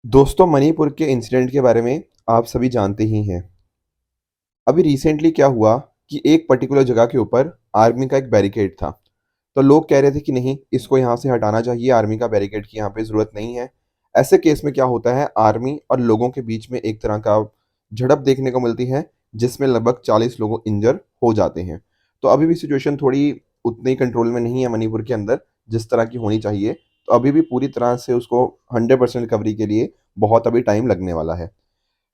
दोस्तों मणिपुर के इंसिडेंट के बारे में आप सभी जानते ही हैं। अभी रिसेंटली क्या हुआ कि एक पर्टिकुलर जगह के ऊपर आर्मी का एक बैरिकेड था। तो लोग कह रहे थे कि नहीं, इसको यहाँ से हटाना चाहिए, आर्मी का बैरिकेड की यहाँ पे ज़रूरत नहीं है। ऐसे केस में क्या होता है, आर्मी और लोगों के बीच में एक तरह का झड़प देखने को मिलती है, जिसमें लगभग 40 लोग इंजर हो जाते हैं। तो अभी भी सिचुएशन थोड़ी उतनी कंट्रोल में नहीं है मणिपुर के अंदर, जिस तरह की होनी चाहिए। तो अभी भी पूरी तरह से उसको 100% रिकवरी के लिए बहुत अभी टाइम लगने वाला है।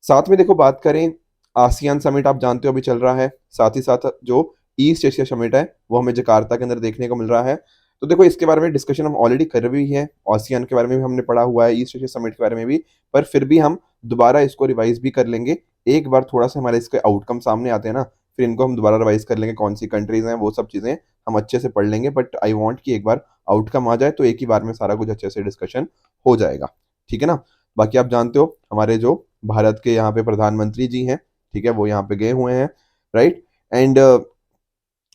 साथ में देखो, बात करें, आसियान समिट आप जानते हो अभी चल रहा है। साथ ही साथ जो ईस्ट एशिया समिट है वो हमें जकार्ता के अंदर देखने को मिल रहा है। तो देखो, इसके बारे में डिस्कशन हम ऑलरेडी कर भी है, आसियान के बारे में भी हमने पढ़ा हुआ है, ईस्ट एशिया समिट के बारे में भी। पर फिर भी हम दोबारा इसको रिवाइज भी कर लेंगे। एक बार थोड़ा सा हमारे इसके आउटकम सामने आते हैं ना, फिर इनको हम दोबारा रिवाइज कर लेंगे, कौन सी कंट्रीज हैं, वो सब चीज़ें हम अच्छे से पढ़ लेंगे। बट आई वॉन्ट कि एक बार आउटकम आ जाए तो एक ही बार में सारा कुछ अच्छे से डिस्कशन हो जाएगा। ठीक है ना। बाकी आप जानते हो हमारे जो भारत के यहाँ पे प्रधानमंत्री जी हैं, ठीक है, वो यहाँ पे गए हुए हैं, राइट। एंड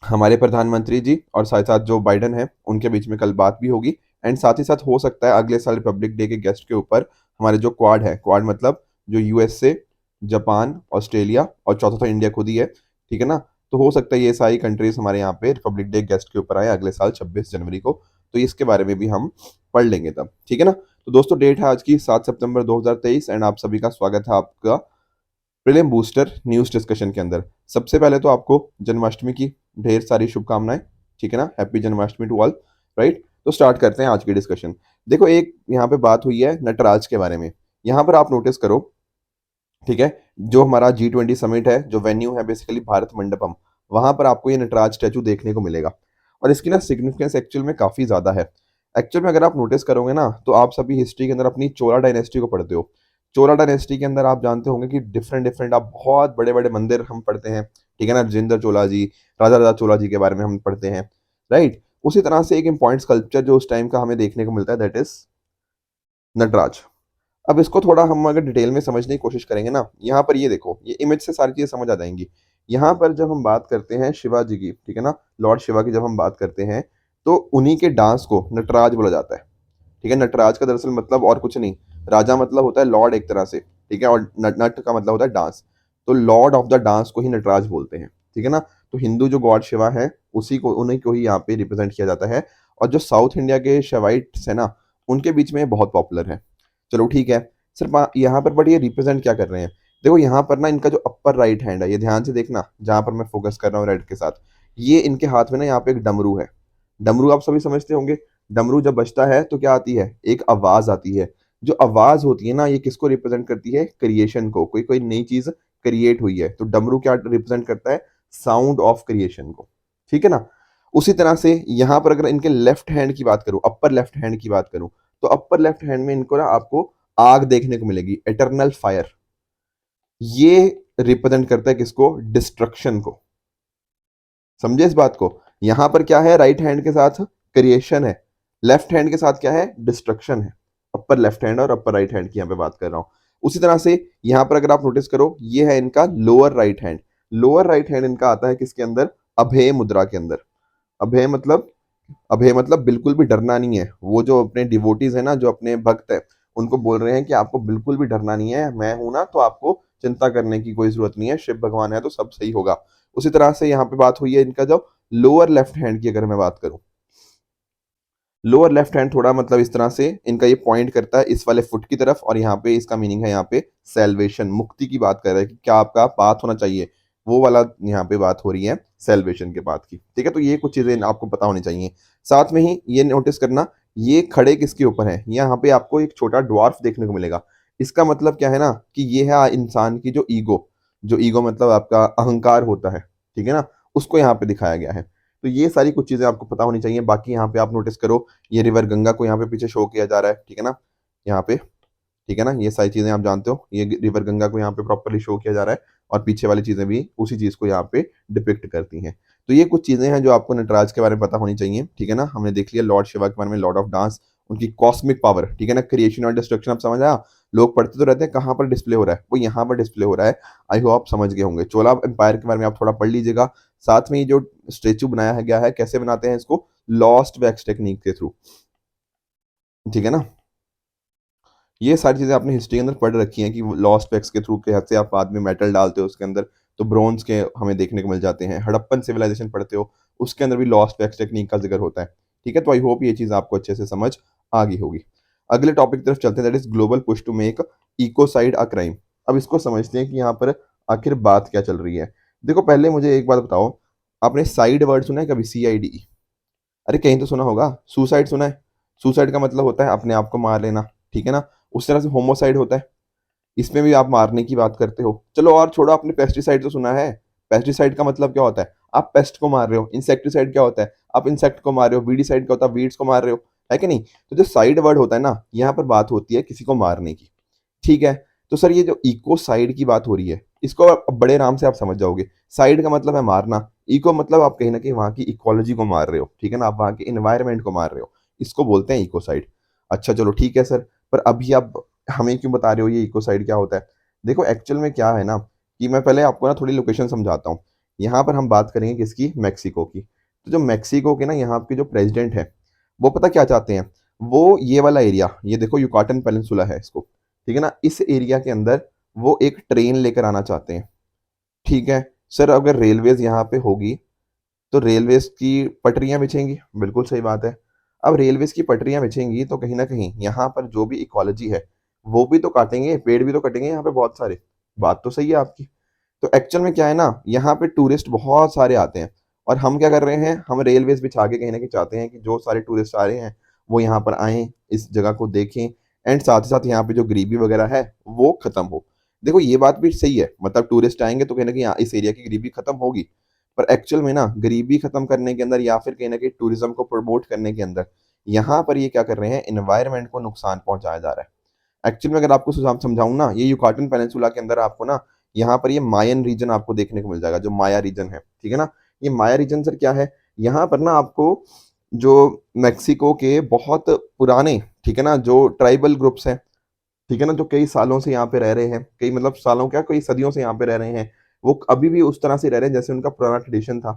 हमारे प्रधानमंत्री जी और साथ साथ जो बाइडन है उनके बीच में कल बात भी होगी। एंड साथ ही साथ हो सकता है अगले साल रिपब्लिक डे के गेस्ट के ऊपर हमारे जो क्वाड है, क्वाड मतलब जो यूएसए, जापान, ऑस्ट्रेलिया और चौथा तो इंडिया खुद ही है, ठीक है ना। तो हो सकता है ये सारी कंट्रीज हमारे यहाँ पे रिपब्लिक डे गेस्ट के ऊपर आए अगले साल 26 जनवरी को। तो इसके बारे में भी हम पढ़ लेंगे तब, ठीक है ना। तो दोस्तों, डेट है आज की 7 सितंबर 2023 एंड आप सभी का स्वागत है आपका प्रीलिम बूस्टर न्यूज़ डिस्कशन के अंदर। सबसे पहले तो आपको जन्माष्टमी की ढेर सारी शुभकामनाएं, ठीक है ना। Happy Janmashtami to all, right. तो स्टार्ट करते हैं आज की डिस्कशन। देखो, एक यहाँ पे बात हुई है नटराज के बारे में। यहाँ पर आप नोटिस करो, ठीक है, जो हमारा G20 समिट है, जो वेन्यू है बेसिकली भारत मंडपम, वहां पर आपको ये नटराज स्टैचू देखने को मिलेगा। और इसकी ना सिग्निफिकेंस एक्चुअल में काफी ज्यादा है। एक्चुअल में अगर आप नोटिस करोगे ना, तो आप सभी हिस्ट्री के अंदर अपनी चोला डायनेस्टी को पढ़ते हो। चोला डायनेस्टी के अंदर आप जानते होंगे कि डिफरेंट डिफरेंट आप बहुत बड़े बड़े मंदिर हम पढ़ते हैं, ठीक है ना। राजेंद्र चोला जी, राजा राजा चोला जी के बारे में हम पढ़ते हैं, राइट। उसी तरह से एक इम्पॉर्टेंट स्कल्पचर जो उस टाइम का हमें देखने को मिलता है, दैट इज नटराज। अब इसको थोड़ा हम अगर डिटेल में समझने की कोशिश करेंगे ना, यहाँ पर ये देखो, ये इमेज से सारी चीजें समझ आ जाएंगी। यहाँ पर जब हम बात करते हैं शिवा जी की, ठीक है ना, लॉर्ड शिवा की जब हम बात करते हैं, तो उन्हीं के डांस को नटराज बोला जाता है, ठीक है। नटराज का दरअसल मतलब और कुछ नहीं, राजा मतलब होता है लॉर्ड एक तरह से, ठीक है, और नट नट का मतलब होता है डांस। तो लॉर्ड ऑफ द डांस को ही नटराज बोलते हैं, ठीक है ना। तो हिंदू जो गॉड शिवा है, उसी को, उन्हीं को ही यहाँ पे रिप्रेजेंट किया जाता है। और जो साउथ इंडिया के शवाइट्स है ना, उनके बीच में ये बहुत पॉपुलर है। चलो ठीक है। सिर्फ यहाँ पर बट ये रिप्रेजेंट क्या कर रहे हैं, देखो यहाँ पर ना इनका जो अपर राइट हैंड है, ये ध्यान से देखना, जहां पर मैं फोकस कर रहा हूँ रेड के साथ, ये इनके हाथ में ना यहाँ पे एक डमरू है। डमरू आप सभी समझते होंगे। डमरू जब बजता है तो क्या आती है, एक आवाज आती है। जो आवाज होती है ना, ये किसको रिप्रेजेंट करती है, क्रिएशन को। कोई कोई नई चीज क्रिएट हुई है तो डमरू क्या रिप्रेजेंट करता है, साउंड ऑफ क्रिएशन को, ठीक है ना। उसी तरह से यहाँ पर अगर इनके लेफ्ट हैंड की बात करूं, अपर लेफ्ट हैंड की बात करूं, तो अपर लेफ्ट हैंड में इनको ना आपको आग देखने को मिलेगी, एटर्नल फायर। ये रिप्रेजेंट करता है किसको, डिस्ट्रक्शन को। समझे इस बात को। यहां पर क्या है, राइट हैंड के साथ क्रिएशन है, लेफ्ट हैंड के साथ क्या है, डिस्ट्रक्शन है। अपर लेफ्ट हैंड और अपर राइट हैंड की यहां पे बात कर रहा हूं। उसी तरह से यहां पर अगर आप नोटिस करो, ये है इनका lower right hand. Lower right hand इनका आता है किसके अंदर, अभय मुद्रा के अंदर। अभय मतलब, अभय मतलब बिल्कुल भी डरना नहीं है। वो जो अपने डिवोटीज है ना, जो अपने भक्त है, उनको बोल रहे हैं कि आपको बिल्कुल भी डरना नहीं है, मैं हूं ना, तो आपको चिंता करने की कोई जरूरत नहीं है, शिव भगवान है तो सब सही होगा। उसी तरह से यहाँ पे बात हुई है इनका जो लोअर लेफ्ट हैंड की, अगर मैं बात करूं, लोअर लेफ्ट हैंड थोड़ा मतलब इस तरह से इनका ये पॉइंट करता है इस वाले फुट की तरफ, और यहाँ पे इसका मीनिंग है यहाँ पे सेल्वेशन, मुक्ति की बात कर रहा है कि क्या आपका पाथ होना चाहिए, वो वाला यहाँ पे बात हो रही है सेल्वेशन के पाथ की, ठीक है। तो ये कुछ चीजें आपको पता होनी चाहिए। साथ में ही ये नोटिस करना, ये खड़े किसके ऊपर है, यहाँ पे आपको एक छोटा ड्वार्फ देखने को मिलेगा। इसका मतलब क्या है ना, कि ये है इंसान की जो ईगो, जो ईगो मतलब आपका अहंकार होता है, ठीक है ना, उसको यहाँ पे दिखाया गया है। तो ये सारी कुछ चीजें आपको पता होनी चाहिए। बाकी यहाँ पे आप नोटिस करो, ये रिवर गंगा को यहाँ पे पीछे शो किया जा रहा है, ठीक है ना, यहाँ पे, ठीक है ना। ये सारी चीजें आप जानते हो, ये रिवर गंगा को यहाँ पे प्रॉपरली शो किया जा रहा है, और पीछे वाली चीजें भी उसी चीज को यहाँ पे डिपिक्ट करती हैं। तो ये कुछ चीजें हैं जो आपको नटराज के बारे में पता होनी चाहिए, ठीक है ना। हमने देख लिया लॉर्ड शिवा के बारे में, लॉर्ड ऑफ डांस, उनकी कॉस्मिक पावर, ठीक है ना, क्रिएशन और डिस्ट्रक्शन, आप समझ आया। लोग पढ़ते तो रहते हैं कहाँ पर डिस्प्ले हो रहा है, वो यहाँ पर डिस्प्ले हो रहा है। आई होप आप समझ गए होंगे। चोला एम्पायर के बारे में आप थोड़ा पढ़ लीजिएगा। साथ में ये जो स्टेचू बनाया गया है, कैसे बनाते हैं इसको, लॉस्ट वैक्स टेक्निक के थ्रू, ठीक है ना। ये सारी चीज़ें आपने हिस्ट्री के अंदर पढ़ रखी हैं कि लॉस्ट वेक्स के थ्रू कैसे आप बाद में मेटल डालते हो उसके अंदर, तो ब्रोंज के हमें देखने को मिल जाते हैं। हड़प्पन सिविलाइजेशन पढ़ते हो, उसके अंदर भी लॉस्ट वेक्स टेक्निक का ज़िक्र होता है। ठीक है? तो आई होप ये चीज़ आपको अच्छे से समझ आ गई होगी। अगले टॉपिक की तरफ चलते हैं, that is global push to make ecocide a crime. अब इसको समझते हैं कि यहाँ पर आखिर बात क्या चल रही है। देखो पहले मुझे एक बात बताओ, आपने साइड वर्ड सुना है कभी? CIDE? अरे कहीं तो सुना होगा। सुसाइड सुना है? सुसाइड का मतलब होता है अपने आप को मार लेना, ठीक है ना? उस तरह से होमोसाइड होता है, इसमें भी आप मारने की बात करते हो। चलो और छोड़ो, आपने पेस्टिसाइड तो सुना है? पेस्टिसाइड का मतलब क्या होता है? आप पेस्ट को मार रहे हो। इंसेक्टिसाइड क्या होता है? आप इंसेक्ट को मार रहे हो। वीडीसाइड क्या होता है? वीड्स को मार रहे हो, है कि नहीं? तो जो साइड वर्ड होता है ना, यहाँ पर बात होती है किसी को मारने की। ठीक है? तो सर ये जो इकोसाइड की बात हो रही है, इसको अब बड़े आराम से आप समझ जाओगे। साइड का मतलब है मारना, इको मतलब आप कहीं न कहीं वहाँ की इकोलॉजी को मार रहे हो, ठीक है ना? आप वहाँ के एनवायरनमेंट को मार रहे हो, इसको बोलते हैं इकोसाइड। अच्छा चलो ठीक है सर, पर अभी आप हमें क्यों बता रहे हो ये इकोसाइड क्या होता है? देखो एक्चुअल में क्या है ना, कि मैं पहले आपको ना थोड़ी लोकेशन समझाता हूँ। यहाँ पर हम बात करेंगे किसकी? मेक्सिको की। तो जो मेक्सिको के ना यहाँ के जो प्रेज़िडेंट हैं, वो पता क्या चाहते हैं? वो ये वाला एरिया, ये देखो युकाटन पेनिनसुला है इसको, ठीक है ना? इस एरिया के अंदर वो एक ट्रेन लेकर आना चाहते हैं, ठीक है? सर अगर रेलवेज़ यहाँ पे होगी, तो रेलवेज़ की पटरियाँ बिछेंगी, बिल्कुल सही बात है। अब रेलवेज़ की पटरियाँ बिछेंगी तो कहीं न कहीं यहाँ पर जो भी इकोलॉजी है, वो भी तो काटेंगे, पेड़ भी तो कटेंगे यहाँ पे बहुत सारे। बात तो सही है आपकी। तो एक्चुअल में क्या है ना, यहाँ पे टूरिस्ट बहुत सारे आते हैं, और हम क्या कर रहे हैं, हम रेलवेज़ बिछा के कहीं न कहीं चाहते हैं कि जो सारे टूरिस्ट आ रहे हैं, वो यहाँ पर आएँ, इस जगह को देखें, एंड साथ ही साथ यहाँ पे जो गरीबी वगैरह है, वो खत्म हो। देखो ये बात भी सही है, मतलब टूरिस्ट आएँगे तो कहीं न कहीं इस एरिया की गरीबी खत्म होगी। पर एक्चुअल में ना गरीबी खत्म करने के अंदर या फिर कहीं न कहीं टूरिज़्म को प्रमोट करने के अंदर, यहाँ पर ये क्या कर रहे हैं, एनवायरनमेंट को नुकसान पहुँचाया जा रहा है। एक्चुअल में अगर आपको समझाऊँ ना, ये युकाटन पेनिनसुला के अंदर आपको ना, यहाँ पर ये मायन रीजन आपको देखने को मिल जाएगा, जो माया रीजन है, ठीक है ना? ये माया रीजन सर क्या है? यहाँ पर ना आपको जो मेक्सिको के बहुत पुराने, ठीक है ना, जो ट्राइबल ग्रुप्स हैं, ठीक है ना, जो कई सालों से यहाँ पे रह रहे हैं, कई मतलब सालों क्या, कई सदियों से यहाँ पे रह रहे हैं, वो अभी भी उस तरह से रह रहे हैं जैसे उनका पुराना ट्रेडिशन था।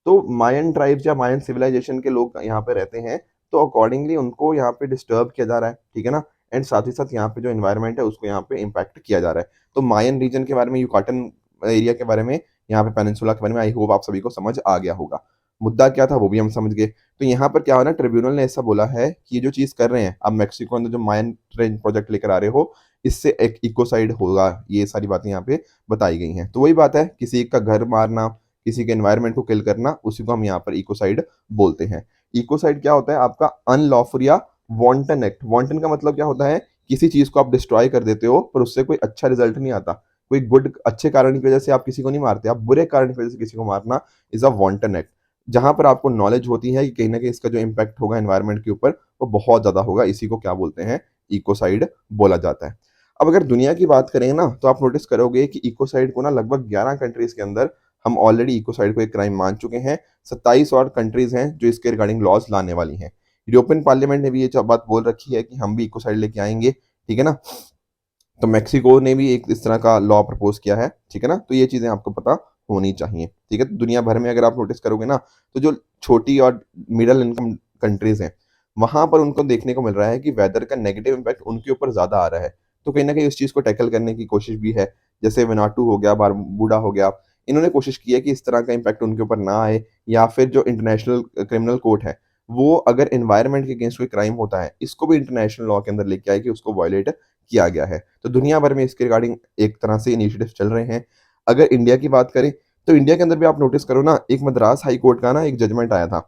तो मायन ट्राइब्स या मायन सिविलाइजेशन के लोग यहाँ पे रहते हैं, तो अकॉर्डिंगली उनको यहाँ पे डिस्टर्ब किया जा रहा है, ठीक है ना? एंड साथ ही साथ यहाँ पे जो एनवायरनमेंट है उसको यहाँ पे इम्पैक्ट किया जा रहा है। तो मायन रीजन के बारे में, युकाटन एरिया के बारे में, यहाँ पे पेनिनसुला के बारे में आई होप आप सभी को समझ आ गया होगा। मुद्दा क्या था वो भी हम समझ गए। तो यहाँ पर क्या हुआ ना, ट्रिब्यूनल ने ऐसा बोला है कि ये जो चीज़ कर रहे हैं, आप मेक्सिको अंदर जो मायन ट्रेन प्रोजेक्ट लेकर आ रहे हो, इससे एक इकोसाइड होगा, ये सारी बातें यहाँ पे बताई गई हैं। तो वही बात है, किसी का घर मारना, किसी के एनवायरनमेंट को किल करना, उसी को हम यहाँ पर इकोसाइड बोलते हैं। इकोसाइड क्या होता है? आपका अनलॉफुल या वांटन एक्ट। वांटन का मतलब क्या होता है? किसी चीज़ को आप डिस्ट्रॉय कर देते हो, पर उससे कोई अच्छा रिजल्ट नहीं आता। कोई अच्छे कारण की वजह से आप किसी को नहीं मारते, आप बुरे कारण की वजह से किसी को मारना इज़ अ वांटन एक्ट। जहाँ पर आपको नॉलेज होती है कि कहीं न कहीं इसका जो इम्पैक्ट होगा एनवायरनमेंट के ऊपर, वो बहुत ज़्यादा होगा, इसी को क्या बोलते हैं? इकोसाइड बोला जाता है। अब अगर दुनिया की बात करें ना, तो आप नोटिस करोगे कि इकोसाइड को ना लगभग 11 कंट्रीज़ के अंदर हम ऑलरेडी इकोसाइड को एक क्राइम मान चुके हैं। 27 और कंट्रीज़ हैं जो इसके रिगार्डिंग लॉज़ लाने वाली हैं। यूरोपियन पार्लियामेंट ने भी ये बात बोल रखी है कि हम भी इकोसाइड लेके आएँगे, ठीक है ना? तो मेक्सिको ने भी एक इस तरह का लॉ प्रपोज़ किया है, ठीक है ना? तो ये चीज़ें आपको पता होनी चाहिए, ठीक है? तो दुनिया भर में अगर आप नोटिस करोगे ना, तो जो छोटी और मिडल इनकम कंट्रीज़ हैं, वहाँ पर उनको देखने को मिल रहा है कि वेदर का नेगेटिव इम्पैक्ट उनके ऊपर ज़्यादा आ रहा है। तो कहीं न कहीं उस चीज़ को टैकल करने की कोशिश भी है। जैसे वैनाटू हो गया, बारबुडा हो गया, इन्होंने कोशिश की है कि इस तरह का इम्पैक्ट उनके ऊपर ना आए, या फिर जो इंटरनेशनल क्रिमिनल कोर्ट है, वो अगर एनवायरनमेंट के अगेंस्ट कोई क्राइम होता है, इसको भी इंटरनेशनल लॉ के अंदर लेके आए कि उसको वायलेट किया गया है। तो दुनिया भर में इसके रिगार्डिंग एक तरह से इनिशिएटिव चल रहे हैं। अगर इंडिया की बात करें, तो इंडिया के अंदर भी आप नोटिस करो ना, एक मद्रास हाई कोर्ट का ना एक जजमेंट आया था।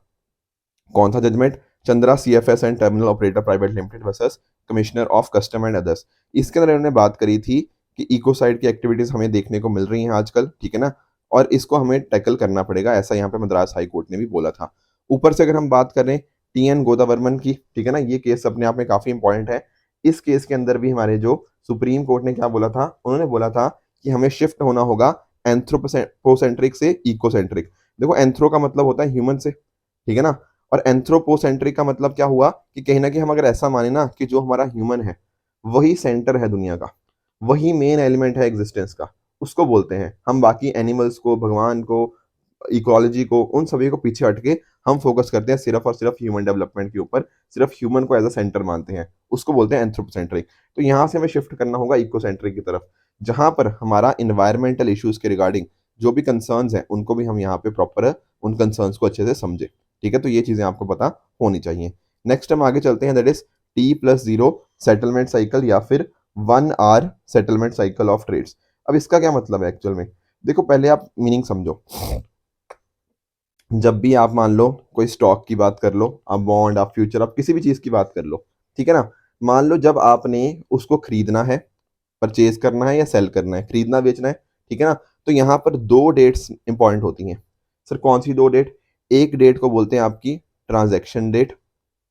कौन सा judgment? Chandra CFS and Terminal Operator Private Limited versus commissioner of custom and others. इसके अंदर इन्होंने बात करी थी कि इकोसाइड की एक्टिविटीज हमें देखने को मिल रही हैं आजकल, ठीक है ना? और इसको हमें टैकल करना पड़ेगा, ऐसा यहाँ पे मद्रास हाई कोर्ट ने भी बोला था। ऊपर से अगर हम बात करें टीएन गोदावर्मन की, ठीक है ना, ये केस अपने आप में काफी इंपॉर्टेंट है। इस केस के अंदर भी हमारे जो सुप्रीम कोर्ट ने क्या बोला था, उन्होंने बोला था कि हमें शिफ्ट होना होगा एंथ्रोपोसेंट्रिक से इकोसेंट्रिक। देखो एंथ्रो का मतलब होता है ह्यूमन से, ठीक है ना? और एंथ्रोपोसेंट्रिक का मतलब क्या हुआ कि कहीं न कहीं हम अगर ऐसा माने ना कि जो हमारा ह्यूमन है, वही सेंटर है दुनिया का, वही मेन एलिमेंट है एक्जिस्टेंस का, उसको बोलते हैं। हम बाकी एनिमल्स को, भगवान को, इकोलॉजी को, उन सभी को पीछे हट के हम फोकस करते हैं सिर्फ और सिर्फ ह्यूमन डेवलपमेंट के ऊपर, सिर्फ ह्यूमन को एज अ सेंटर मानते हैं, उसको बोलते हैं एंथ्रोपोसेंट्रिक। तो यहाँ से हमें शिफ्ट करना होगा इकोसेंट्रिक की तरफ, जहाँ पर हमारा इन्वायरमेंटल इश्यूज के रिगार्डिंग जो भी कंसर्न्स हैं उनको भी हम यहाँ पे प्रॉपर उन कंसर्न्स को अच्छे से समझे। ठीक है, तो ये चीज़ें आपको पता होनी चाहिए। नेक्स्ट हम आगे चलते हैं, that is T+0 settlement cycle या फिर 1 hour settlement cycle of trades. अब इसका क्या मतलब है एक्चुअल में? देखो पहले आप मीनिंग समझो। जब भी आप मान लो कोई स्टॉक की बात कर लो, आप बॉन्ड, आप फ्यूचर, आप किसी भी चीज़ की बात कर लो, ठीक है ना? मान लो जब आपने उसको खरीदना है, परचेज करना है या सेल करना है, खरीदना बेचना है, ठीक है ना? तो यहाँ पर दो डेट्स इंपॉर्टेंट होती हैं। सर कौन सी दो डेट? एक डेट को बोलते हैं आपकी ट्रांजैक्शन डेट,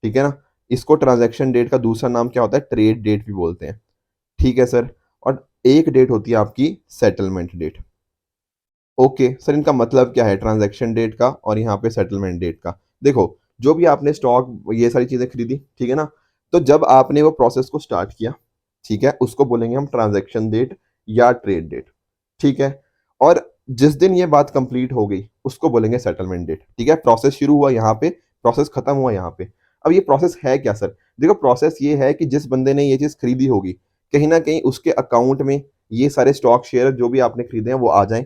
ठीक है ना? इसको ट्रांजैक्शन डेट का दूसरा नाम क्या होता है? ट्रेड डेट भी बोलते हैं, ठीक है सर? और एक डेट होती है आपकी सेटलमेंट डेट। ओके सर, इनका मतलब क्या है ट्रांजैक्शन डेट का और यहाँ पे सेटलमेंट डेट का? देखो, जो भी आपने स्टॉक ये सारी चीज़ें खरीदी, ठीक है ना? तो जब आपने वो प्रोसेस को स्टार्ट किया, ठीक है, उसको बोलेंगे हम ट्रांजैक्शन डेट या ट्रेड डेट, ठीक है? और जिस दिन ये बात कंप्लीट हो गई उसको बोलेंगे सेटलमेंट डेट, ठीक है? प्रोसेस शुरू हुआ यहाँ पे, प्रोसेस खत्म हुआ यहाँ पे। अब ये प्रोसेस है क्या सर? देखो प्रोसेस ये है कि जिस बंदे ने ये चीज़ खरीदी होगी, कहीं ना कहीं उसके अकाउंट में ये सारे स्टॉक शेयर जो भी आपने खरीदे हैं वो आ जाएं,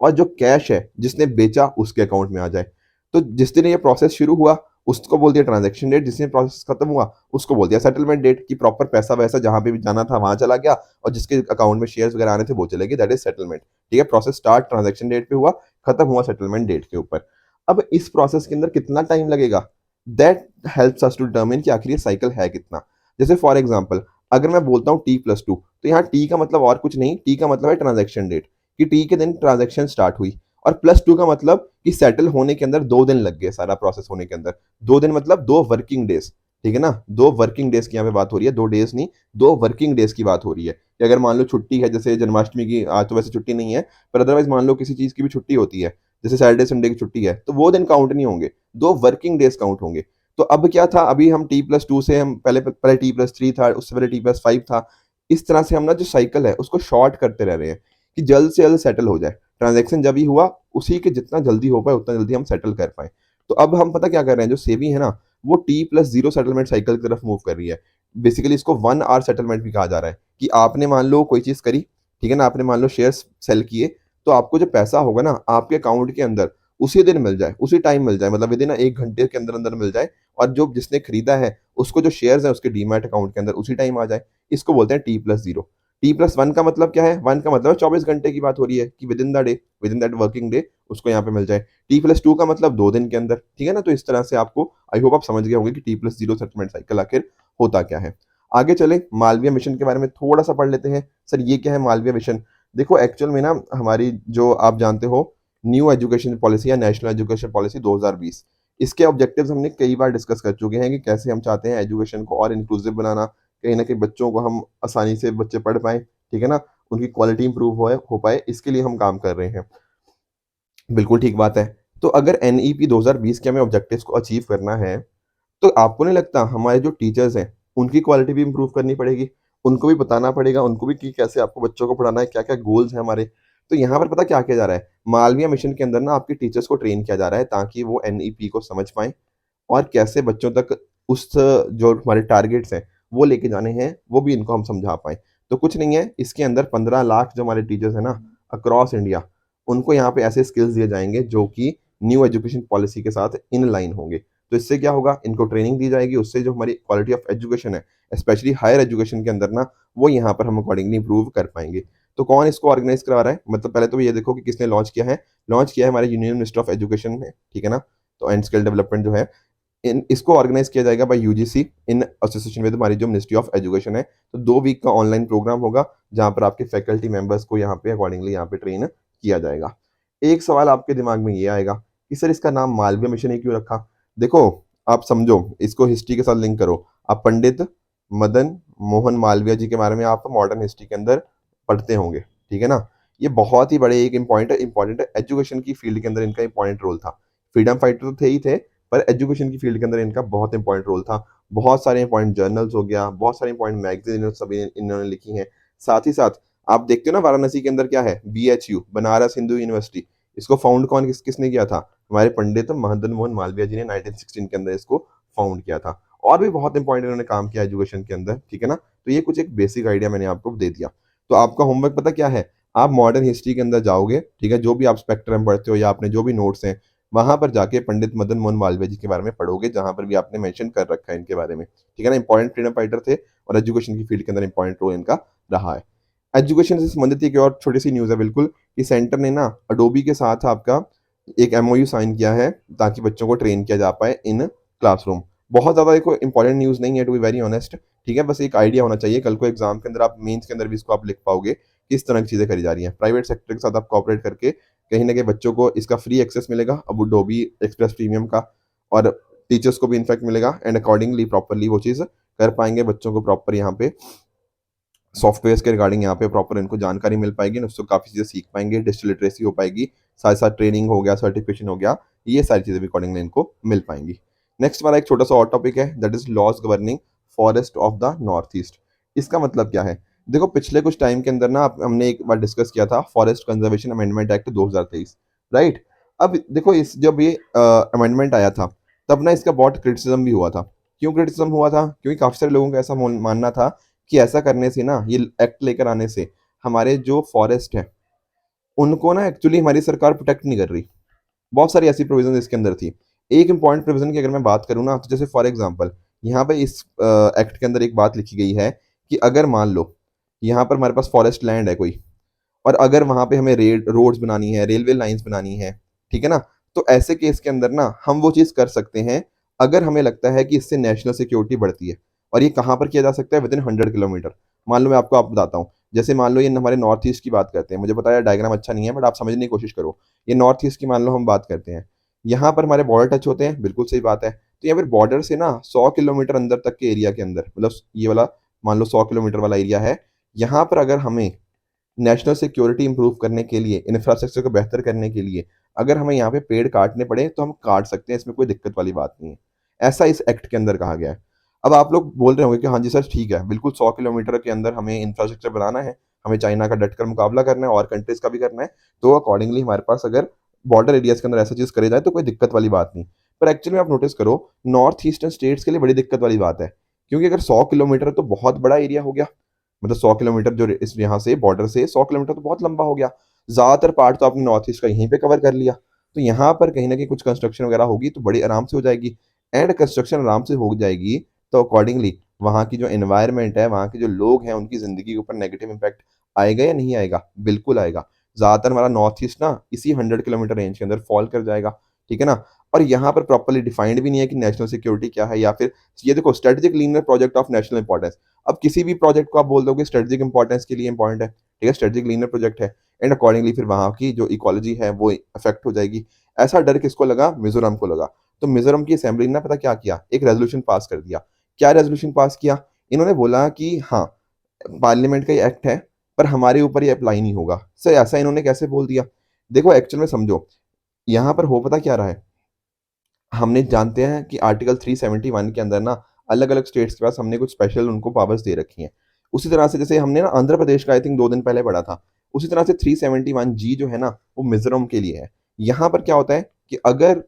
और जो कैश है जिसने बेचा उसके अकाउंट में आ जाए। तो जिस दिन ये प्रोसेस शुरू हुआ उसको बोल दिया ट्रांजैक्शन डेट, जिस दिन प्रोसेस खत्म हुआ उसको बोल दिया सेटलमेंट डेट, कि प्रॉपर पैसा वैसा जहां पे भी जाना था वहां चला गया और जिसके अकाउंट में शेयर्स वगैरह आने थे वो चले गए, दैट इज सेटलमेंट। ठीक है, प्रोसेस स्टार्ट ट्रांजैक्शन डेट पे हुआ, खत्म हुआ सेटलमेंट डेट के ऊपर। अब इस प्रोसेस के अंदर कितना टाइम लगेगा, that helps us to determine कि आखिर ये साइकिल है कितना। जैसे फॉर एग्जाम्पल अगर मैं बोलता हूँ T+2, तो यहाँ टी का मतलब और कुछ नहीं, टी का मतलब है ट्रांजैक्शन डेट, कि टी के दिन ट्रांजैक्शन स्टार्ट हुई, और +2 का मतलब कि सेटल होने के अंदर 2 दिन लग गए, सारा प्रोसेस होने के अंदर 2 दिन मतलब 2 वर्किंग डेज। ठीक है ना, 2 वर्किंग डेज की यहाँ पे बात हो रही है, 2 डेज नहीं, 2 वर्किंग डेज की बात हो रही है। कि अगर मान लो छुट्टी है, जैसे जन्माष्टमी की, आज तो वैसे छुट्टी नहीं है, पर अदरवाइज मान लो किसी चीज की भी छुट्टी होती है, जैसे सैटरडे संडे की छुट्टी है, तो वो दिन काउंट नहीं होंगे, 2 वर्किंग डेज काउंट होंगे। तो अब क्या था, अभी हम T+2 से हम पहले पहले T+3 था, उससे पहले T+5 था। इस तरह से हम ना जो साइकिल है उसको शॉर्ट करते रह रहे हैं कि जल्द से जल्द सेटल हो जाए। ट्रांजैक्शन जब ही हुआ उसी के जितना जल्दी हो पाए उतना जल्दी हम सेटल कर पाए। तो अब हम पता क्या कर रहे हैं, जो सेबी है ना वो T+0 सेटलमेंट साइकिल की तरफ मूव कर रही है। बेसिकली इसको 1 आवर सेटलमेंट भी कहा जा रहा है, कि आपने मान लो कोई चीज करी, ठीक है ना, आपने मान लो शेयर्स सेल किए, तो आपको जो पैसा होगा ना आपके अकाउंट के अंदर उसी दिन मिल जाए, उसी टाइम मिल जाए, मतलब विद इन 1 घंटे के अंदर अंदर मिल जाए, और जो जिसने खरीदा है उसको जो शेयर्स है उसके डीमैट अकाउंट के अंदर उसी टाइम आ जाए। इसको बोलते हैं T+0। T+1 का मतलब क्या है? 1 का मतलब 24 घंटे की बात हो रही है, कि with in the day, with in that working day उसको यहाँ पे मिल जाए। T+2 का मतलब 2 दिन के अंदर, ठीक है ना? तो इस तरह से आपको, आई होप आप समझ गए होंगे कि T+0 सेटलमेंट साइकिल आखिर होता क्या है। आगे चले, मालवीय मिशन के बारे में थोड़ा सा पढ़ लेते हैं। सर ये क्या है मालवीय मिशन? देखो एक्चुअल में ना हमारी जो आप जानते हो न्यू एजुकेशन पॉलिसी या नेशनल एजुकेशन पॉलिसी 2020, इसके ऑब्जेक्टिव्स हमने कई बार डिस्कस कर चुके हैं कि कैसे हम चाहते हैं एजुकेशन को और इंक्लूसिव बनाना, कहीं ना कहीं बच्चों को हम आसानी से बच्चे पढ़ पाएँ, ठीक है ना, उनकी क्वालिटी इंप्रूव हो पाए, इसके लिए हम काम कर रहे हैं। बिल्कुल ठीक बात है। तो अगर NEP 2020 के हमें ऑब्जेक्टिव्स को अचीव करना है, तो आपको नहीं लगता हमारे जो टीचर्स हैं उनकी क्वालिटी भी इंप्रूव करनी पड़ेगी? उनको भी बताना पड़ेगा, उनको भी, कि कैसे आपको बच्चों को पढ़ाना है, क्या क्या गोल्स हैं हमारे। तो यहाँ पर पता क्या किया जा रहा है, मालवीय मिशन के अंदर ना आपके टीचर्स को ट्रेन किया जा रहा है ताकि वो NEP को समझ पाएं, और कैसे बच्चों तक उस जो हमारे टारगेट्स हैं वो लेके जाने हैं वो भी इनको हम समझा पाएँ। तो कुछ नहीं है, इसके अंदर 15 लाख जो हमारे टीचर्स हैं ना अक्रॉस इंडिया, उनको यहाँ पे ऐसे स्किल्स दिए जाएँगे जो कि न्यू एजुकेशन पॉलिसी के साथ इन लाइन होंगे। तो इससे क्या होगा, इनको ट्रेनिंग दी जाएगी, उससे जो हमारी क्वालिटी ऑफ एजुकेशन है, स्पेशली हायर एजुकेशन के अंदर ना, वो यहाँ पर हम अकॉर्डिंगली इम्प्रूव कर पाएँगे। तो कौन इसको ऑर्गेनाइज़ करवा रहा है? मतलब पहले तो ये देखो कि किसने लॉन्च किया है। लॉन्च किया है हमारे यूनियन मिनिस्टर ऑफ एजुकेशन ने, ठीक है ना? तो एंड स्किल डेवलपमेंट जो है, इन इसको ऑर्गेनाइज किया जाएगा bye UGC in association with हमारी जो मिनिस्ट्री ऑफ एजुकेशन है। तो 2 वीक का ऑनलाइन प्रोग्राम होगा जहाँ पर आपके फैकल्टी मेंबर्स को यहाँ पे अकॉर्डिंगली यहाँ पे ट्रेन किया जाएगा। एक सवाल आपके दिमाग में ये आएगा कि सर इसका नाम मालवीय मिशन ही क्यों रखा? देखो, आप समझो, इसको हिस्ट्री के साथ लिंक करो। आप पंडित मदन मोहन मालवीय जी के बारे में आप मॉडर्न हिस्ट्री के अंदर पढ़ते होंगे, ठीक है ना? ये बहुत ही बड़े एक इंपॉर्टेंट एजुकेशन की फील्ड के अंदर इनका इंपॉर्टेंट रोल था। फ्रीडम फाइटर तो थे ही थे, पर एजुकेशन की फील्ड के अंदर इनका बहुत इंपॉर्टेंट रोल था। बहुत सारे इंपॉर्टेंट जर्नल्स हो गया, बहुत सारे इंपॉर्टेंट मैगजीन सभी इन्होंने लिखी हैं। साथ ही साथ आप देखते हो ना वाराणसी के अंदर क्या है, BHU बनारस हिंदू यूनिवर्सिटी, इसको फाउंड किसने किया था? हमारे पंडित मदन मोहन मालवीय जी ने 1916 के अंदर इसको फाउंड किया था। और भी बहुत इंपॉर्टेंट इन्होंने काम किया एजुकेशन के अंदर, ठीक है ना? तो ये कुछ एक बेसिक आइडिया मैंने आपको दे दिया। तो आपका होमवर्क पता क्या है? आप मॉडर्न हिस्ट्री के अंदर जाओगे, ठीक है? जो भी आप स्पेक्ट्रम पढ़ते हो या आपने जो भी नोट्स हैं, वहां पर जाके पंडित मदन मोहन मालवीय जी के बारे में पढ़ोगे, जहां पर भी आपने मेंशन कर रखा है इनके बारे में, ठीक है ना? इंपॉर्टेंट फ्रीडम फाइटर थे और एजुकेशन की फील्ड के अंदर इंपॉर्टेंट रोल इनका रहा है। एजुकेशन से संबंधित एक और छोटी सी न्यूज़ है बिल्कुल, कि सेंटर ने ना अडोबी के साथ आपका एक एमओयू साइन किया है ताकि बच्चों को ट्रेन किया जा पाए इन क्लासरूम। बहुत ज़्यादा एक इंपॉर्टेंट न्यूज़ नहीं है टू बी वेरी ऑनेस्ट, ठीक है? बस एक आइडिया होना चाहिए, कल को एग्जाम के अंदर आप मेंस के अंदर भी इसको आप लिख पाओगे, किस तरह की चीज़ें करी जा रही हैं। प्राइवेट सेक्टर के साथ आप कोऑपरेट करके कहीं न कहीं बच्चों को इसका फ्री एक्सेस मिलेगा अब अडोबी एक्सप्रेस प्रीमियम का, और टीचर्स को भी इनफैक्ट मिलेगा, एंड अकॉर्डिंगली प्रॉपर्ली वो चीज़ कर पाएँगे, बच्चों को प्रॉपर यहाँ पे सॉफ्टवेयर्स के रिगार्डिंग यहाँ पे प्रॉपर इनको जानकारी मिल पाएगी, उससे काफ़ी चीज़ें सीख पाएँगे, डिजिटल लिटरेसी हो पाएगी, साथ-साथ ट्रेनिंग हो गया, सर्टिफिकेशन हो गया, ये सारी चीज़ें भी अकॉर्डिंगली इनको मिल पाएँगी। नेक्स्ट वाला एक छोटा-सा और टॉपिक है, that is laws governing forest of the north east. इसका मतलब क्या है? देखो पिछले कुछ टाइम के अंदर ना हमने एक बार डिस्कस किया था forest conservation amendment act 2023, right? अब देखो इस जब ये अमेंडमेंट आया था, तब ना इसका बहुत क्रिटिसिज़्म भी हुआ था। क्यों क्रिटिसिज़्म हुआ था? क्योंकि काफ़ी सारे लोगों का ऐसा मानना था कि ऐसा करने से ना, ये एक्ट लेकर आने से हमारे जो फॉरेस्ट है, उनको ना एक्चुअली हमारी सरकार प्रोटेक्ट नहीं कर रही। बहुत सारी ऐसी प्रोविज़न इसके अंदर थी। एक इम्पॉर्टेंट प्रोविज़न की अगर मैं बात करूँ ना, तो जैसे फॉर एग्ज़ाम्पल यहाँ पे इस एक्ट के अंदर एक बात लिखी गई है कि अगर मान लो यहाँ पर हमारे पास फॉरेस्ट लैंड है कोई, और अगर वहाँ पे हमें रोड्स बनानी है, रेलवे लाइन्स बनानी है, ठीक है ना? तो ऐसे केस के अंदर ना हम वो चीज़ कर सकते हैं, अगर हमें लगता है कि इससे नेशनल सिक्योरिटी बढ़ती है। और ये कहाँ पर किया जा सकता है? Within 100 kilometre. मान लो मैं आपको बताता हूँ। जैसे मान लो ये हमारे नॉर्थ ईस्ट की बात करते हैं। मुझे पता है डायग्राम अच्छा नहीं है, बट आप समझने की कोशिश करो। ये नॉर्थ ईस्ट की मान लो हम बात करते हैं। यहाँ पर हमारे बॉर्डर टच होते हैं, बिल्कुल सही बात है। तो यहाँ पर बॉर्डर से ना 100 किलोमीटर अंदर तक के एरिया के अंदर, मतलब ये वाला मान लो 100 किलोमीटर वाला एरिया है। यहाँ पर अगर हमें नेशनल सिक्योरिटी इंप्रूव करने के लिए, इंफ्रास्ट्रक्चर को बेहतर करने के लिए, अगर हमें यहाँ पे पेड़ काटने पड़े, तो हम काट सकते हैं, इसमें कोई दिक्कत वाली बात नहीं है। ऐसा इस एक्ट के अंदर कहा गया है। अब आप लोग बोल रहे होंगे कि हाँ जी सर ठीक है, बिल्कुल 100 किलोमीटर के अंदर हमें इंफ्रास्ट्रक्चर बनाना है, हमें चाइना का डटकर मुकाबला करना है और कंट्रीज़ का भी करना है, तो अकॉर्डिंगली हमारे पास अगर बॉर्डर एरियाज़ के अंदर ऐसा चीज़ करे जाए, तो कोई दिक्कत वाली बात नहीं। पर एक्चुअली में आप नोटिस करो, नॉर्थ ईस्टर्न स्टेट्स के लिए बड़ी दिक्कत वाली बात है। क्योंकि अगर 100 किलोमीटर तो बहुत बड़ा एरिया हो गया। मतलब 100 किलोमीटर जो इस यहाँ से बॉर्डर से 100 किलोमीटर तो बहुत लंबा हो गया। ज़्यादातर पार्ट तो आपने नॉर्थ ईस्ट का यहीं पे कवर कर लिया। तो यहाँ पर कहीं न कहीं कुछ कंस्ट्रक्शन वगैरह होगी तो बड़ी आराम से हो जाएगी, एंड कंस्ट्रक्शन आराम से हो जाएगी, तो अकॉर्डिंगली वहाँ की जो एनवायरनमेंट है, वहाँ के जो लोग हैं, उनकी ज़िंदगी के ऊपर नेगेटिव इम्पैक्ट आएगा या नहीं आएगा? बिल्कुल आएगा। ज़्यादातर हमारा नॉर्थ ईस्ट ना इसी 100 किलोमीटर रेंज के अंदर फ़ॉल कर जाएगा, ठीक है ना? और यहाँ पर प्रॉपर्ली डिफाइंड भी नहीं है कि नेशनल सिक्योरिटी क्या है, या फिर ये देखो strategic linear project of national importance. अब किसी भी प्रोजेक्ट को आप बोल दोगे स्ट्रेटेजिक इंपॉर्टेंस के लिए इंपॉर्टेंट है, ठीक है? स्ट्रेटेजिक लीनियर प्रोजेक्ट है, एंड अकॉर्डिंगली फिर वहाँ की जो इकोलॉजी है वो अफेक्ट हो जाएगी। ऐसा डर किसको लगा? मिज़ोरम को लगा। तो मिज़ोरम की असेंबली ने पता क्या किया? एक रेज़ोल्यूशन पास कर दिया। क्या रेज़ोल्यूशन पास किया? इन्होंने बोला कि हाँ, पार्लियामेंट का ये एक्ट है, पर हमारे ऊपर ये अप्लाई नहीं होगा। सर ऐसा इन्होंने कैसे बोल दिया? देखो एक्चुअल में समझो, यहाँ पर हो पता क्या रहा है? हमने जानते हैं कि आर्टिकल 371 के अंदर ना अलग-अलग स्टेट्स के पास हमने कुछ स्पेशल उनको पावर्स दे रखी हैं। उसी तरह से जैसे हमने ना आंध्र प्रदेश का आई थिंक 2 दिन पहले पढ़ा था। उसी तरह से 371 जी जो है ना, वो मिज़ोरम के लिए है। यहाँ पर क्या होता है कि अगर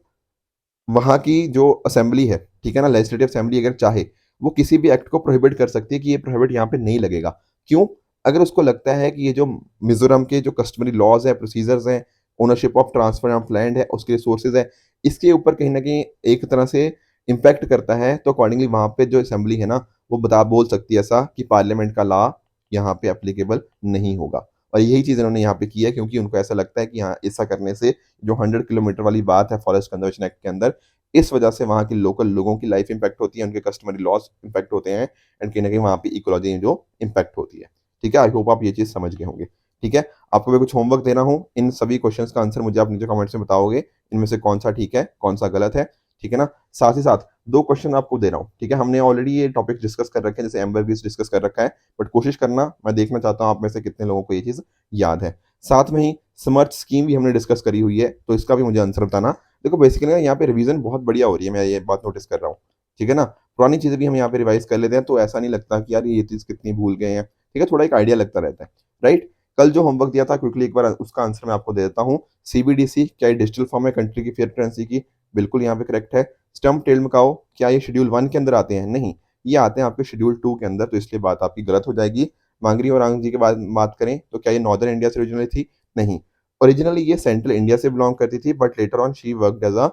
वहाँ की जो असेंबली है, ठीक है ना? लेजिस्लेटिव असेंबली अगर चाहे, वो किसी भी एक्ट को प्रोहिबिट कर सकती है कि ये प्रोहिबिट यहाँ पे नहीं लगेगा। क्यों? अगर उसको लगता है कि ये जो मिज़ोरम के जो कस्टमरी लॉज़ हैं, प्रोसीजर्स हैं, ownership of transfer of land है, उसके रिसोर्सेज़ हैं, इसके ऊपर कहीं न कहीं एक तरह से इम्पैक्ट करता है, तो अकॉर्डिंगली वहाँ पे जो असेंबली है ना, वो बोल सकती है ऐसा कि पार्लियामेंट का लॉ यहाँ पे एप्लीकेबल नहीं होगा। और यही चीज़ इन्होंने यहाँ पे की है, क्योंकि उनको ऐसा लगता है कि हाँ, ऐसा करने से जो 100 किलोमीटर वाली बात है फॉरेस्ट कंजर्वेशन एक्ट के अंदर, इस वजह से वहाँ के लोकल लोगों की लाइफ इम्पैक्ट होती है, उनके कस्टमरी लॉस इम्पैक्ट होते हैं, एंड कहीं न कहीं वहाँ पे इकोलॉजी में जो इम्पैक्ट होती है। ठीक है? आई होप आप ये चीज़ समझ गए होंगे। ठीक है? आपको मैं कुछ होमवर्क दे रहा हूँ, इन सभी क्वेश्चन्स का आंसर मुझे आप नीचे कमेंट्स में बताओगे, इनमें से कौन-सा ठीक है, कौन-सा गलत है। ठीक है ना? साथ ही साथ 2 क्वेश्चन आपको दे रहा हूँ, ठीक है? हमने ऑलरेडी ये टॉपिक डिस्कस कर रखे हैं, जैसे एम्बर ब्रिज डिस्कस कर रखा है, बट कोशिश करना, मैं देखना चाहता हूँ आप में से कितने लोगों को ये चीज़ याद है। साथ में ही समर्थ स्कीम भी हमने डिस्कस करी हुई है, तो इसका भी मुझे आंसर बताना। देखो बेसिकली ना यहाँ पे रिवीजन बहुत बढ़िया हो रही है, मैं ये बात नोटिस कर रहा हूँ, ठीक है ना? पुरानी चीज़ें भी हम यहाँ पे रिवाइज़ कर लेते हैं, तो ऐसा नहीं लगता कि यार ये चीज़ कितनी भूल गए हैं, ठीक है? थोड़ा एक आइडिया लगता रहता है, राइट? कल जो होमवर्क दिया था क्विकली एक बार उसका आंसर मैं आपको दे देता हूँ। सीबीडीसी क्या ये डिजिटल फॉर्म है कंट्री की फेयर करेंसी की? बिल्कुल यहाँ पे करेक्ट है। स्टंप टेल्ड मकाओ क्या ये शेड्यूल 1 के अंदर आते हैं? नहीं, ये आते हैं आपके शेड्यूल 2 के अंदर, तो इसलिए बात आपकी गलत हो जाएगी। मांगरी और आंगजी की बात करें तो क्या ये नॉर्दर्न इंडिया से ओरिजिनली थी? नहीं, ओरिजिनली ये सेंट्रल इंडिया से बिलॉन्ग करती थी, but later on she worked as a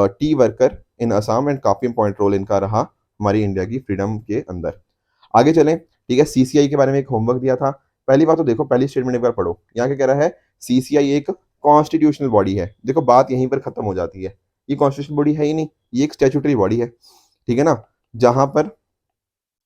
tea worker in Assam and काफ़ी इंपॉर्टेंट रोल इनका रहा हमारी इंडिया की फ्रीडम के अंदर। आगे चलें, ठीक है, सीसीआई के बारे में एक होमवर्क दिया था। पहली बात तो देखो, पहली स्टेटमेंट एक बार पढ़ो। यहाँ क्या कह रहा है? सीसीआई एक कॉन्स्टिट्यूशनल बॉडी है। देखो बात यहीं पर खत्म हो जाती है। ये कॉन्स्टिट्यूशनल बॉडी है ही नहीं, ये एक स्टैट्यूटरी बॉडी है, ठीक है ना? जहाँ पर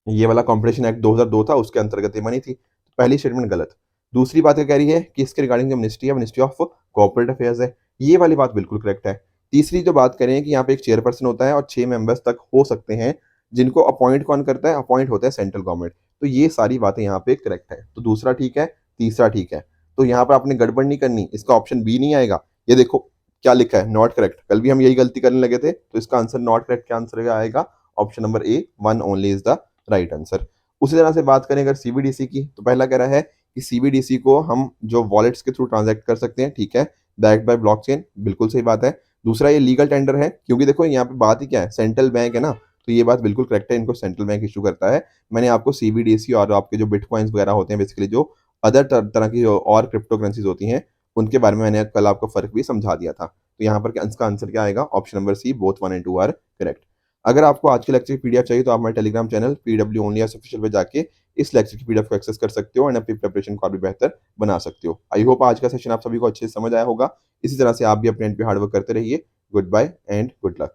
ये वाला कॉम्पिटिशन एक्ट 2002 था, उसके अंतर्गत ये बनी थी। तो पहली स्टेटमेंट गलत। दूसरी बात क्या कह रही है कि इसके रिगार्डिंग जो मिनिस्ट्री है, मिनिस्ट्री ऑफ कॉर्पोरेट अफेयर्स है। ये वाली बात बिल्कुल करेक्ट है। तीसरी जो बात करें कि यहाँ पे एक चेयरपर्सन होता है और 6 मेंबर्स तक हो सकते हैं, जिनको अपॉइंट कौन करता है? अपॉइंट होता है सेंट्रल गवर्नमेंट। तो ये सारी बातें यहाँ पे करेक्ट है। तो दूसरा ठीक है, तीसरा ठीक है। तो यहाँ पर आपने गड़बड़ नहीं करनी, इसका ऑप्शन बी नहीं आएगा। ये देखो क्या लिखा है, नॉट करेक्ट। कल भी हम यही गलती करने लगे थे, तो इसका आंसर नॉट करेक्ट क्या आंसर आएगा? Option number A, 1 only is the right answer. उसी तरह से बात करें अगर सीबीडीसी की, तो पहला कह रहा है कि सीबीडीसी को हम जो वॉलेट्स के थ्रू ट्रांजैक्ट कर सकते हैं, ठीक है, बैक्ड बाय ब्लॉकचेन, बिल्कुल सही बात है। दूसरा ये लीगल टेंडर है, क्योंकि देखो यहाँ पे बात ही क्या है, सेंट्रल बैंक है ना, तो ये बात बिल्कुल करेक्ट है, इनको सेंट्रल बैंक इशू करता है। मैंने आपको सीबीडीसी और आपके जो बिटकॉइंस वगैरह होते हैं, बेसिकली जो अदर तरह की जो और क्रिप्टो करेंसीज होती हैं, उनके बारे में मैंने कल आपको फर्क भी समझा दिया था। तो यहाँ पर इसका आंसर क्या आएगा? Option number C, both 1 and 2 are correct. अगर आपको आज के लेक्चर की पीडीएफ चाहिए तो आप हमारे Telegram channel PW only official पे जाके इस लेक्चर की पीडीएफ को एक्सेस कर सकते हो एंड अपनी प्रिपरेशन को और भी बेहतर बना सकते हो। आई होप आज का सेशन आप सभी को अच्छे से समझ आया होगा। इसी तरह से आप भी अपने एंड पे हार्डवर्क करते रहिए। Goodbye and good luck.